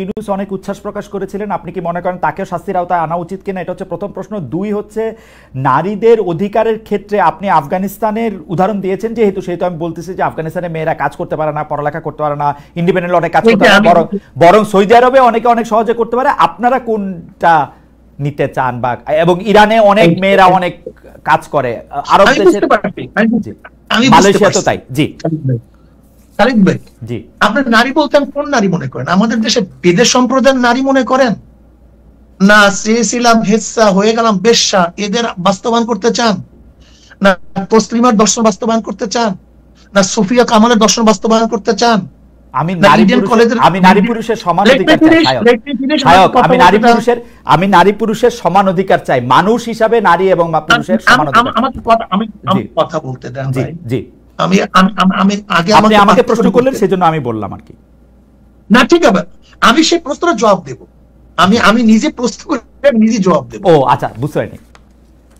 ইউনূস অনেক উচ্ছ্বাস প্রকাশ করেছিলেন, আপনি কি মনে করেন তাকেও শাস্তির আওতায় আনা উচিত কিনা? এটা হচ্ছে প্রথম প্রশ্ন। দুই হচ্ছে, নারীদের অধিকারের ক্ষেত্রে আপনি আফগানিস্তানের উদাহরণ দিয়েছেন, যেহেতু সেহেতু আমি বলতেছি যে আফগানিস্তানে মেয়েরা কাজ করতে পারে না, পড়ালেখা করতে পারে না, ইন্ডিপেন্ডেন্ট অনেক কাজ করতে পারে না, বরং সৌদি আরবে অনেকে অনেক সহজে করতে পারে। আপনারা কোনটা নিতে চান? বা এবং ইরানে অনেক মেয়েরা অনেক কাজ করে, আরব দেশের, মালয়েশিয়া তো তাই। জি খালিদ ভাই, জি, আপনার নারী বলতে কোন নারী মনে করেন? আমাদের দেশে বেদে সম্প্রদায়ের নারী মনে করেন, না চেয়েছিলাম হেচ্ছা হয়ে গেলাম বেশ্যা এদের বাস্তবায়ন করতে চান, না তসলিমার দর্শন বাস্তবায়ন করতে চান, না সুফিয়া কামালের দর্শন বাস্তবায়ন করতে চান? আমি নারী পুরুষের সমান অধিকার চাই। আমি নারী পুরুষের সমান অধিকার চাই, মানুষ হিসাবে নারী এবং পুরুষের সমান অধিকার। আমি কথা বলতে দেন ভাই। জি, আমি আগে আপনি আমাকে প্রশ্ন করলেন, সেজন্য আমি বললাম আর কি। না ঠিক আছে, আমি সেই প্রশ্নটা জবাব দেব। আমি নিজে প্রশ্ন করে নিজে জবাব দেব। ও আচ্ছা, বুঝতে পারিনি।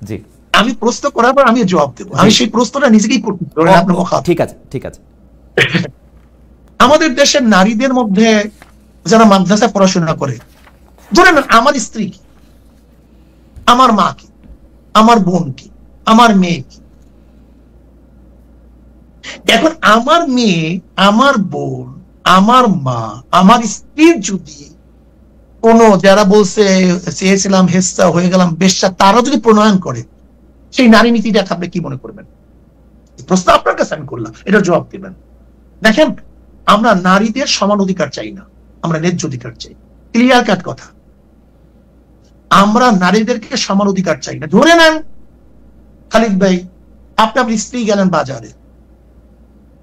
জি, আমি প্রশ্ন করার পর আমি জবাব দেব। আমি সেই প্রশ্নটা নিজেকেই করতে পারি। ঠিক আছে, ঠিক আছে। আমাদের দেশের নারীদের মধ্যে যারা মাদ্রাসায় পড়াশোনা করে, ধরেন আমার স্ত্রী কি, আমার মা কি, আমার বোন কি, আমার মেয়ে কি। এখন আমার মেয়ে, আমার বোন, আমার মা, আমার স্ত্রীর যদি কোনো যারা বলছে চেয়েছিলাম হেচ্ছা হয়ে গেলাম বেশ্যা, তারা যদি প্রণয়ন করে সেই নারী নীতিটা আপনি কি মনে করবেন? প্রশ্ন আপনার কাছে আমি করলাম, এটা জবাব দিবেন। দেখেন, আমরা নারীদের সমান অধিকার চাই না, আমরা ন্যায্য অধিকার চাই। ক্লিয়ার কাট কথা। আমরা নারীদেরকে সমান অধিকার চাই না। ধরে নেন খালিদ ভাই, আপনি আপনার স্ত্রী গেলেন বাজারে,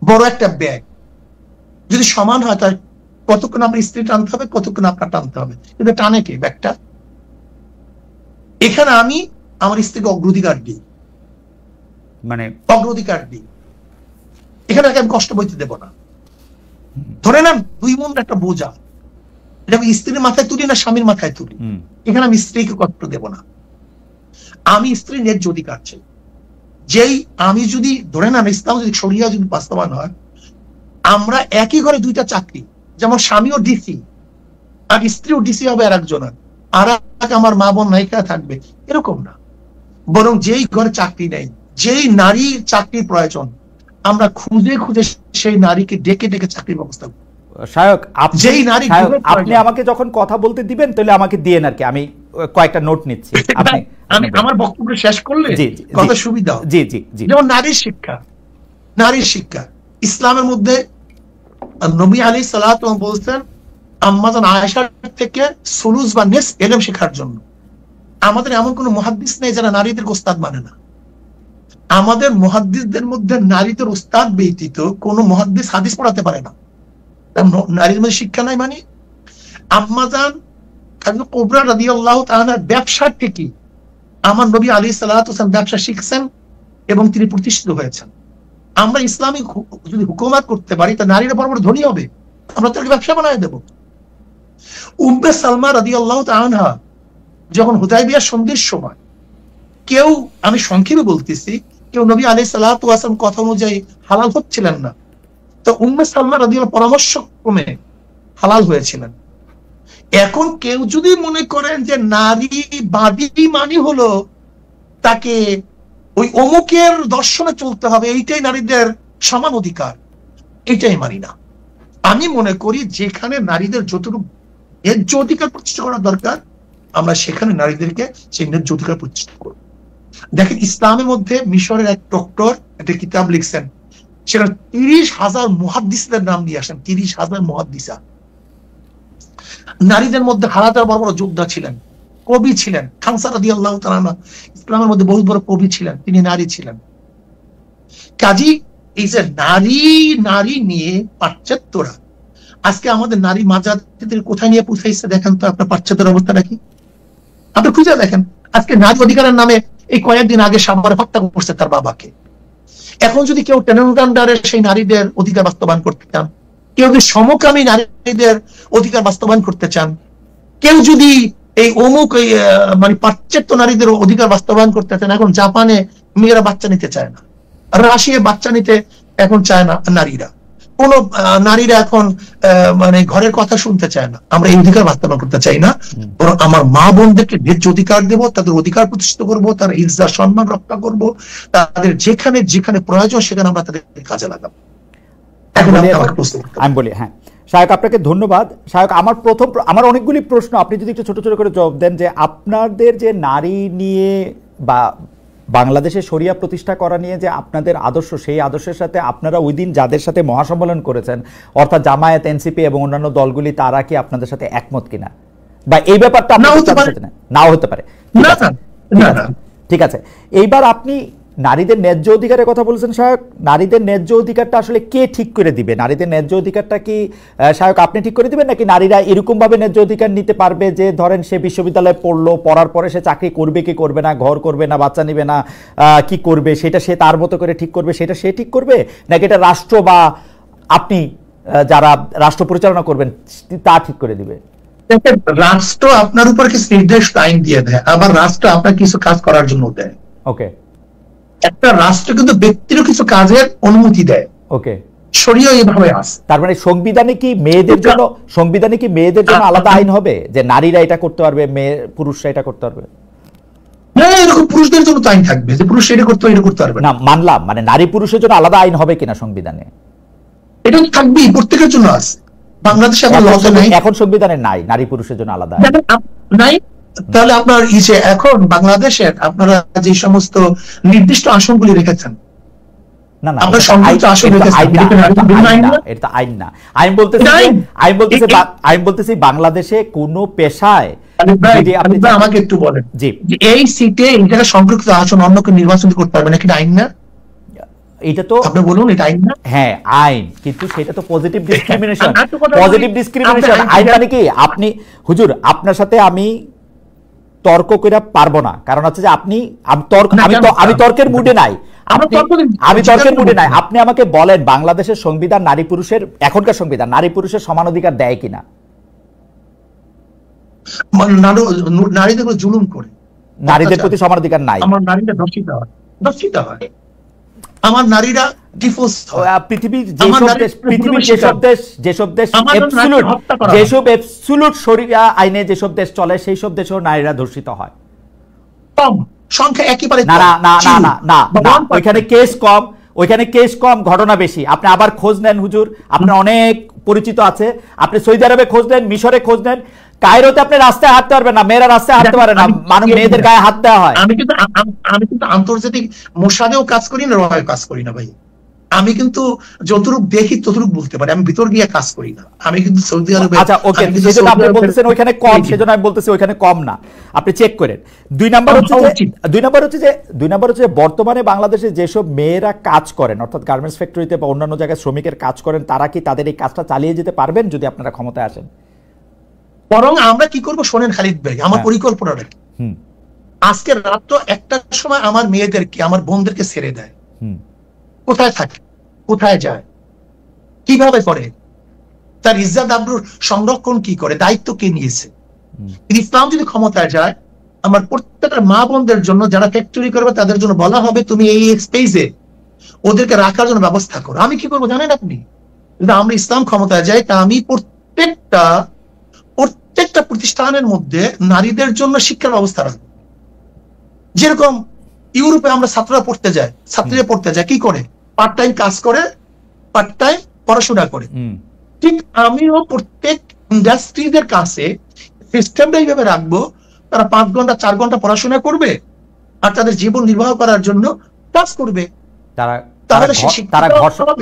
বড় একটা ব্যাগ যদি সমান হয়, তার কতক্ষণ আপনার স্ত্রী টানতে হবে, কতক্ষণ আপনার টানতে হবে, কিন্তু টানে কে ব্যাগটা? এখানে আমি আমার স্ত্রীকে অগ্রাধিকার দিই, মানে অগ্রাধিকার দিই। এখানে আমি কষ্ট বইতে দেব না। ধরে নেন 2 মণ একটা বোঝা, এটা আমি স্ত্রীর মাথায় তুলি না স্বামীর মাথায় তুলি, এখানে আমি স্ত্রীকে কষ্ট দেব না। আমি স্ত্রীর ন্যায্য অধিকার চাই। যেই আমি যদি ধরে নেন ইসলাম যদি শরিয়া যদি বাস্তবায়ন হয়, আমরা একই ঘরে 2টা চাকরি, যেমন স্বামীও ডিসি আর স্ত্রীও ডিসি হবে আর একজনের, আর আমার মা বোন নায়িকা থাকবে, এরকম না। বরং যেই ঘরে চাকরি নেই, যেই নারীর চাকরির প্রয়োজন, আমরা খুঁজে খুঁজে সেই নারীকে ডেকে ডেকে চাকরির ব্যবস্থা করি। শায়ক, আপনি আমাকে যখন কথা বলতে দিবেন তাহলে আমাকে দিয়েন আর কি, আমি কয়েকটা নোট নিচ্ছি। আমি আমার বক্তব্য শেষ করলে কথা সুবিধা। জি জি জি। যেমন নারীর শিক্ষা, নারীর শিক্ষা ইসলামের মধ্যে নবী আলাইহিস সালাতু বলছেন আম্মাজান আয়েশা থেকে সুলুস বা নিস ইলম শেখার জন্য। আমাদের এমন কোন মুহাদ্দিস নেই যারা নারীদের উস্তাদ মানে না। আমাদের মুহাদ্দিসদের মধ্যে নারীদের উস্তাদ ব্যতীত কোন মুহাদ্দিস হাদিস পড়াতে পারে না। নারীর মধ্যে শিক্ষা নাই মানে? আম্মাজান খাদিজা কুবরা রাদিয়াল্লাহু তাআলা ব্যবসা থেকে আমার নবী আলাইহিস সালাতু ওয়াসাল্লাম ব্যবসা শিখছেন এবং তিনি প্রতিষ্ঠিত হয়েছেন। আমরা ইসলামিক যদি হুকুমত করতে পারি, তা নারীরা বড় বড় ধনী হবে, আমরা তাকে ব্যবসা বানায় দেব। উম্মে সালমা রাদিয়াল্লাহু তাআলা যখন হুদায়বিয়া সন্ধির সময়, কেউ, আমি সংক্ষেপে বলতেছি, কেউ নবী আলাইহিস সালাতু ওয়াসাল্লাম কথা অনুযায়ী হালাল হচ্ছিলেন না, তো উম্মে সালমা রাদিয়াল্লাহু পরামর্শ ক্রমে হালাল হয়েছিলেন। এখন কেউ যদি মনে করেন যে নারীবাদী মানে হলো তাকে ওই অমুকের দর্শনে চলতে হবে, এইটাই নারীদের সমান অধিকার, এইটাই মানি না। আমি মনে করি যেখানে নারীদের যতটুকু ন্যায্য অধিকার প্রতিষ্ঠা করা দরকার, আমরা সেখানে নারীদেরকে সেই ন্যায্য অধিকার প্রতিষ্ঠা করব। দেখেন, ইসলামের মধ্যে মিশরের এক ডক্টর একটা কিতাব লিখছেন, সেখানে 30,000 মুহাদ্দিসদের নাম দিয়ে আসেন। 30,000 মুহাদ্দিসা। নারীদের মধ্যে হাজার বড় বড় যোদ্ধা ছিলেন, কবি ছিলেন। খানসা রাদিয়াল্লাহু তাআলা ইসলামের মধ্যে বহুত বড় কবি ছিলেন, তিনি নারী ছিলেন। কাজী এই যে নারী নিয়ে পাশ্চাত্যরা আজকে আমাদের নারী মাজাদের কোথায় নিয়ে পৌঁছাইছে দেখেন তো আপনার পাশ্চাত্যের অবস্থাটা কি? আপনি খুঁজে দেখেন। আজকে নারী অধিকারের নামে এই কয়েকদিন আগে সাভারে হত্যা করছে তার বাবাকে। এখন যদি কেউ টেনেন্ডারে সেই নারীদের অধিকার বাস্তবায়ন করতে চান, কেউ যদি সমকামী নারীদের অধিকার বাস্তবায়ন করতে চান, কেউ যদি এই অমুক মানে পাশ্চাত্য নারীদের অধিকার বাস্তবায়ন করতে চান, এখন জাপানে মেয়েরা বাচ্চা নিতে চায় না, রাশিয়ায় বাচ্চা নিতে এখন চায় না নারীরা। কোন নারীরা এখন মানে ঘরের কথা শুনতে চায় না, আমরা এই অধিকার বাস্তবায়ন করতে চাই না, বরং আমার মা বোনদেরকে ন্যায্য অধিকার দেব, তাদের অধিকার প্রতিষ্ঠিত করব, তার ইজ্জত সম্মান রক্ষা করব, তাদের যেখানে যেখানে প্রয়োজন সেখানে আমরা তাদের কাজে লাগাবো। আমি বলি হ্যাঁ শায়ক, আপনাকে ধন্যবাদ। শায়ক, আমার অনেকগুলি প্রশ্ন, আপনি যদি একটু ছোট ছোট করে জবাব দেন যে আপনাদের যে নারী নিয়ে বা বাংলাদেশে শরিয়া প্রতিষ্ঠা করা নিয়ে যে আপনাদের আদর্শ, সেই আদর্শের সাথে আপনারা ওই দিন যাদের সাথে মহাসম্মেলন করেছেন অর্থাৎ জামায়াত, এনসিপি এবং অন্যান্য দলগুলি, তারা কি আপনাদের সাথে একমত কিনা, বা এই ব্যাপারটা নাও হতে পারে? ঠিক আছে, এইবার আপনি নারীদের ন্যায্য অধিকারের কথা বলেছেন শায়ক। নারীদের ন্যায্য অধিকারটা আসলে কে ঠিক করে দিবে? নারীদের ন্যায্য অধিকারটা কি শায়ক আপনি ঠিক করে দিবেন, নাকি নারীরা এরকম ভাবে ন্যায্য অধিকার নিতে পারবে যে ধরেন সে বিশ্ববিদ্যালয়ে পড়লো, পড়ার পরে সে চাকরি করবে কি করবে না, ঘর করবে না বাচ্চা নিবে না, কি করবে সেটা সে তার মতো করে ঠিক করবে, সেটা সে ঠিক করবে, নাকি এটা রাষ্ট্র বা আপনি যারা রাষ্ট্র পরিচালনা করবেন তা ঠিক করে দিবে? রাষ্ট্র আপনার উপর কিছু নির্দেশ আইন দিয়ে দেয়, আবার রাষ্ট্র আপনার কিছু কাজ করার জন্য দেয়। ওকে, একটা রাষ্ট্র কিন্তু ব্যক্তিরও কিছু কাজের অনুমতি দেয়। ওকে, শরীয়ত এইভাবে আছে। তার মানে সংবিধানে কি মেয়েদের জন্য আলাদা আইন হবে যে নারীরা এটা করতে পারবে, পুরুষরা এটা করতে পারবে? না, এরকম পুরুষদের জন্য আইন থাকবে যে পুরুষ এটা করতে পারবে না, মানলাম, মানে নারী পুরুষের জন্য আলাদা আইন হবে কিনা সংবিধানে? এটা থাকবেই, প্রত্যেকের জন্য আছে। বাংলাদেশে এখন সংবিধানে নাই নারী পুরুষের জন্য আলাদা নাই। তাহলে আপনার এখন বাংলাদেশের আপনারা যে সমস্ত নির্দিষ্ট আসনগুলি রেখেছেন, না না, এটা আইন না। আমি বলতেছি বাংলাদেশে কোন পেশায়, আমাকে একটু বলেন যে এই সিটে এই জায়গায় সংরক্ষিত আসন অন্য কেউ নির্বাচন করতে পারবে না, কিন্তু আইন না? এটা তো আপনি বলুন, এটা আইন না? হ্যাঁ আইন, কিন্তু সেটা তো পজিটিভ ডিসক্রিমিনেশন। আইন মানে কি? আপনি হুজুর, আপনার সাথে আমি তর্ক করে পারবো না, কারণ হচ্ছে যে আমি তর্কের মুডে নাই, আপনি আমাকে বলেন বাংলাদেশের সংবিধান নারী পুরুষের, এখনকার সংবিধান নারী পুরুষের সমান অধিকার দেয় কিনা? নারীদের উপর জুলুম করে, নারীদের প্রতি সমান অধিকার নাই। আমার নারীরা দর্শিত হয়, আমার নারীরা ডিভোর্স হয়। পৃথিবীর যেসব দেশ অ্যাবসলিউট শরিয়া আইনে যেসব দেশ চলে, সেই সব দেশেও নারীরা ধর্ষিত হয়। কম সংখ্যা, একেবারে না না না না না না, ওইখানে কেস কম, ঘটনা বেশি। আপনি আবার খোঁজ নেন হুজুর, আপনার অনেক পরিচিত আছে, আপনি সৌদি আরবে খোঁজ নেন, মিশরে খোঁজ নেন, কায়রোতে আপনি রাস্তায় হাঁটতে পারবেন না, মেয়েরা রাস্তায় হাঁটতে পারে না, মেয়েদের গায়ে হাত দেওয়া হয়। আমি কিন্তু আন্তর্জাতিক মোসাদেও কাজ করি না, রয়েও কাজ করি না ভাই। আমি কিন্তু যতটুকু দেখি ততটুকু বলতে পারি, আমি ভিতর গিয়ে কাজ করি না। আমি কিন্তু সৌদি আরবে, আচ্ছা ওকে, সেজন্য আপনি বলতেছেন ওইখানে কম, সেজন্য আমি বলতেছি ওইখানে কম না, আপনি চেক করেন। দুই নাম্বার হচ্ছে যে বর্তমানে বাংলাদেশে যেসব মেয়েরা কাজ করেন, অর্থাৎ গার্মেন্টস ফ্যাক্টরিতে বা অন্যান্য জায়গায় শ্রমিকের কাজ করেন, তারা কি তাদের এই কাজটা চালিয়ে যেতে পারবেন যদি আপনারা ক্ষমতায় আসেন? বরং আমরা কি করবো শোনেন খালিদ ভাই, আমার পরিকল্পনাটা কি। আজকে রাত তো একটার সময় আমার মেয়েদেরকে, আমার বোনদেরকে ছেড়ে দেয়, কোথায় থাকে, কোথায় যায়, কিভাবে করে, তার ইজ্জত আবরুর সংরক্ষণ কি করে, দায়িত্ব কে নিয়েছে? ইসলাম যদি ক্ষমতায় যায়, আমার প্রত্যেকটা মা বোনদের জন্য যারা ফ্যাক্টরি করবে তাদের জন্য বলা হবে তুমি এই স্পেসে ওদেরকে রাখার জন্য ব্যবস্থা করো। আমি কি করবো জানেন আপনি? যদি আমরা ইসলাম ক্ষমতায় যাই, তা আমি প্রত্যেকটা প্রতিষ্ঠানের মধ্যে নারীদের জন্য শিক্ষার ব্যবস্থা রাখবো। যেরকম ইউরোপে আমরা ছাত্রীরা পড়তে যায় কি করে? পার্ট টাইম কাজ করে, পার্ট টাইম পড়াশোনা করে। ঠিক আমিও প্রত্যেক ইন্ডাস্ট্রিদের কাছে সিস্টেমটা এইভাবে রাখবো, তারা 5 ঘন্টা 4 ঘন্টা পড়াশোনা করবে আর তাদের জীবন নির্বাহ করার জন্য কাজ করবে।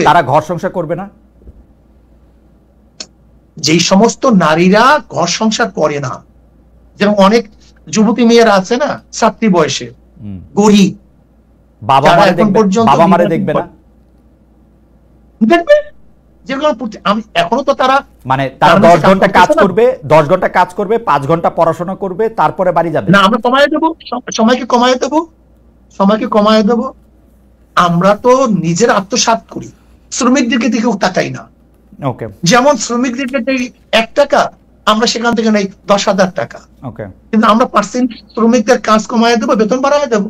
তারা ঘর সংসার করবে না। যেই সমস্ত নারীরা ঘর সংসার করে না, যেমন অনেক যুবতী মেয়েরা আছে না, ছাত্রী বয়সে, গরিব, বাবা মারে দেখবে না, দেখবে যেগুলো আমি এখনো তো তারা, মানে তারা 10 ঘন্টা কাজ করবে, 10 ঘন্টা কাজ করবে, 5 ঘন্টা পড়াশোনা করবে, তারপরে বাড়ি যাবে না। আমরা কমায় দেবো, সময়কে কমায় দেবো। আমরা তো নিজের আত্মসাৎ করি, শ্রমিকদেরকে দিকেও তাকাই না। ওকে, যেমন শ্রমিকদেরকে 1 টাকা, আমরা সেখান থেকে নেই 10,000 টাকা। ওকে, কিন্তু আমরা পার্সেন্ট শ্রমিকদের কাজ কমায় দেবো, বেতন বাড়ায় দেবো।